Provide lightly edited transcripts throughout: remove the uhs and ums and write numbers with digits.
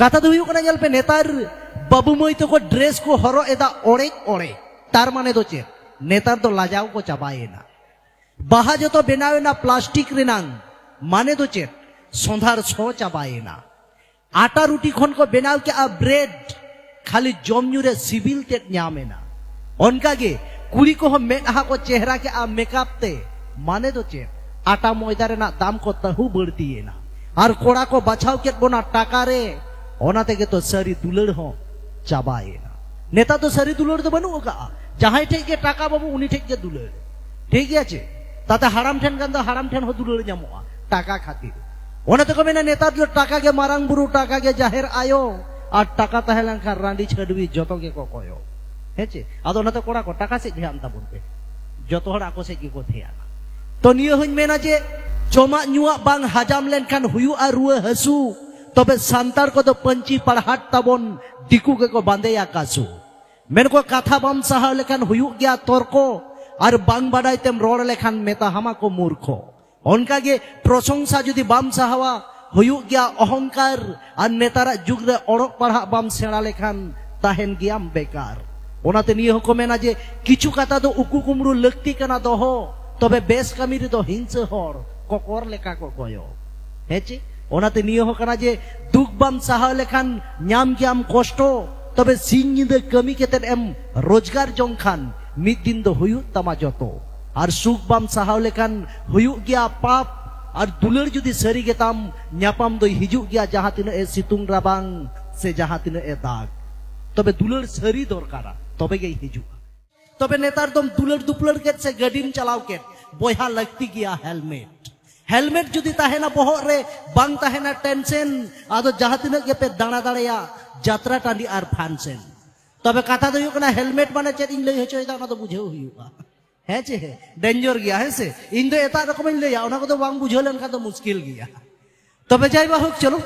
कथा तो हुई कना पे नेतार बाबू मई तो को ड्रेस को हरो एदा ओड़े ओड़े तार माने दो चेर नेतार तो लाजाव को चाबाएना बाहा जो तो बेनावेना प्लास्टिक रेनांग माने दो चेर सोंधार सो चाबाएना आटा रुटी खन को बेनाव के आ ब्रेड खाली जमजुरे सिविल तेट न्यामेना उनका गे कुड़ी को हम मेहा को चेहरा के आ मेकअप ते माने दो चेर आटा मैदा रेना दाम को तहु बढ़तीएना और कोड़ा को बचाव के बोना टाका रे ओना तेगे तो सारी दुलड़ हो चाबाएना नेता तो सारी दुलड़ तो बनूगा जहां ठेक के टाका बाबू उनी ठेक के दुलड़ ठीक है चे ताते हाराम ठेन गंदा हाराम ठेन हो दुलड़ जामुआ टाका खातिर ओना तो कमेना नेता जो टाका के मारांग बुरु टाका के जाहिर आयो और टाका तहलन खा रांडी छडवी जतो के को कोयो हेचे आदो ना तो कोड़ा को टाका से ध्यान ताबुन पे जतो हड़ आको से की को ध्यान तो नियो हुन मेना जे चोमा नुआ बांग हजाम लेन खान हुयु आ रुए हसु तबे सांतार को तो पंची पढ़ाट ताबन दिकु के को बांधे या कासु मेन को कथा बम सहा लेखान हुयु गया तर्को और बांग बाडाई तेम रोड लेखान मेता हमा को मूर्खो उनका गे प्रशंसा जुदी बाम सहावा हुयु गया अहंकार और नेतारा जुग रे ओड़क पढ़ा बाम सेड़ा लेखान ताहेन गियाम बेकार ओनाते नियो को मेना जे किछु कथा दो उकु कुमरु लक्ति कना दोहो तबे बेस कामी रे दो हिंस हर कोकर लेका को गयो हेचे ओनाते नियो कना जे दुख बाम सहा लेखान न्याम गियाम कष्टो तबे सिंह निदे कमी केतेन एम रोजगार जोंखान मिद दिन दो हुयु तमा जतो और सुख बाम सहा लेखान हुयु गया पाप और दुलड़ जुदी सरी गेताम न्यापाम दो हिजु गया जहां तिना ए सितुंग राबांग से जहां तिना ए दाग तबे दुलड़ सरी दरकारा तबे गे हिजु तबे नेतार तुम दुलड़ दुपलड़ के से गडिम चलाव के बोया लगती गया हेलमेट हेलमेट जुदी ताहेना बहर रे बांग ताहेना टेंशन आदो जहां तिना के पे दाना दाड़िया यात्रा टांडी आर फांसन तबे कथा दो हुयु कना हेलमेट माने चेद इन लई हचोय दा ना तो बुझेउ हुयुगा है चे डेंजर गया है से इन दो एता रकम लैया ओना को तो बांग बुझो लेनका तो मुश्किल गया तबे जाय बा होक चलो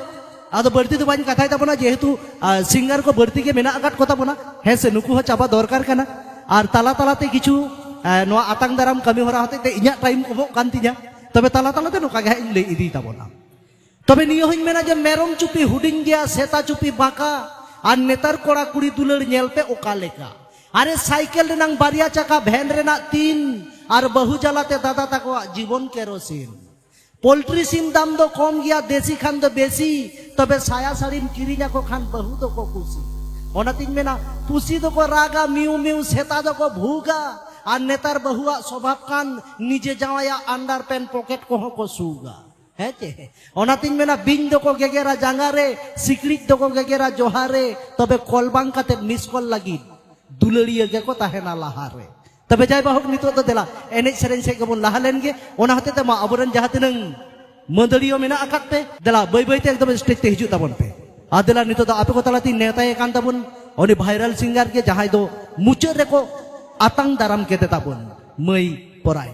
आदो बढ़ती तो बाñ कथाय ताबना जेहेतु सिंगर को बढ़ती के मेना आकाट कोता बना है से नुकु हो चाबा दरकार कना और ताला तालाते किछु नोआ आतांग दाराम कमी होरा होते ते इnya टाइम को कान तिnya तबे ताला तालाते नुका गे इन लई इदी ताबना तबे नियो हई मेना जे मेरम चुपी हुडिंग गया सेता चुपी बाका और नेतार कोड़ा कुड़ी दुलड़ नेल पे ओका लेका अरे साइकिल रेनांग बारिया चका भैन रेना तीन और बहु जलाते दादा तको जीवन केरोसिन पोल्ट्री सिम दाम दो कम गया देसी खान दो बेसी तबे साया साड़ीम किरिना को खान बहु दो को कुसी ओनातिन मेना पुसी दो को रागा मिउ मिउ सेता दो को भूगा और नेतार बहुआ स्वभाव कान निजे जावाया अंडर पेन पॉकेट को हो को सूगा है चे ओनातिन मेना बिंग दो को गेगेरा जांगारे सिक्रिक दो को गेगेरा जोहारे तबे कॉलबांग काते मिस कॉल लगी दुलड़िया गे को ताहेना लहारे तबे जाय बाहुक नितो तो देला एने सेरेन से गबन लहा लेन गे ओना हते ते मा अबरन जहां तिनंग मदड़ियो मेना आकात पे देला बय बय ते एकदम स्टेज ते हिजु ताबन पे आदेला नितो तो आपे को तालाती नेताय कान ताबन ओनी वायरल सिंगर के जहां दो मुचर रे को आतंग दाराम केते ताबन मई पराय